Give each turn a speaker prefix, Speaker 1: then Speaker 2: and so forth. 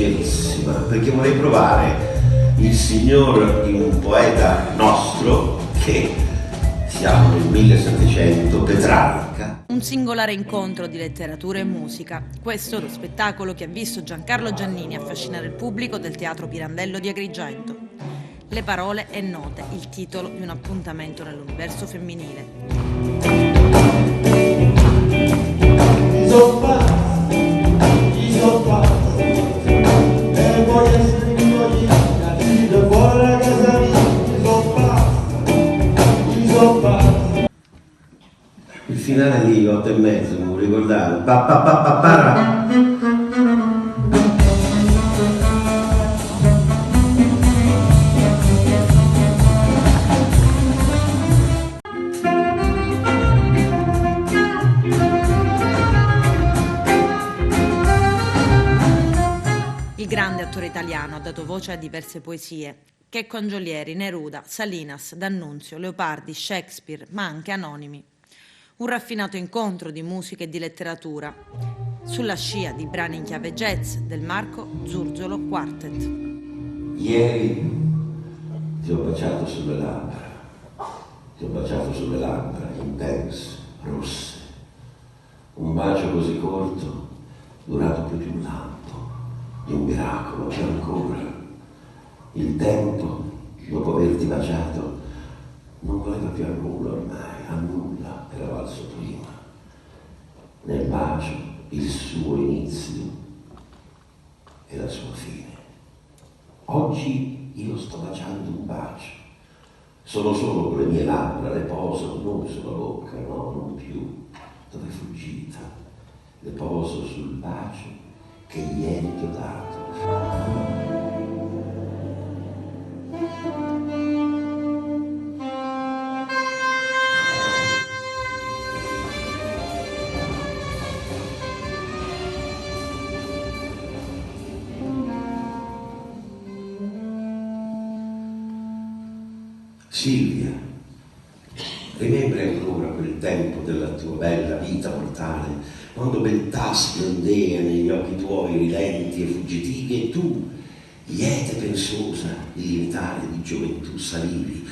Speaker 1: leggerissima, perché vorrei provare il signor in un poeta nostro che siamo nel 1700, Petrarca.
Speaker 2: Un singolare incontro di letteratura e musica. Questo è lo spettacolo che ha visto Giancarlo Giannini affascinare il pubblico del Teatro Pirandello di Agrigento. Le parole e note, il titolo di un appuntamento nell'universo femminile.
Speaker 1: Il finale di 8:30, non ricordate? Pa, pa, pa, pa, para.
Speaker 2: Il grande attore italiano ha dato voce a diverse poesie. Checco Angiolieri, Neruda, Salinas, D'Annunzio, Leopardi, Shakespeare, ma anche anonimi. Un raffinato incontro di musica e di letteratura, sulla scia di brani in chiave jazz del Marco Zurzolo Quartet.
Speaker 1: Ieri ti ho baciato sulle labbra intense, rosse. Un bacio così corto, durato più di un lampo, di un miracolo, che ancora il tempo, dopo averti baciato, non voleva più a nulla ormai, a nulla era valso prima. Nel bacio il suo inizio e la sua fine. Oggi io sto baciando un bacio, sono solo con le mie labbra, le poso non sulla bocca, no, non più, dove è fuggita, le poso sul bacio che ieri ti ho dato. Silvia, rimembri ancora quel tempo della tua bella vita mortale, quando beltà splendea negli occhi tuoi ridenti e fuggitivi e tu, lieta e pensosa, illimitare di gioventù salivi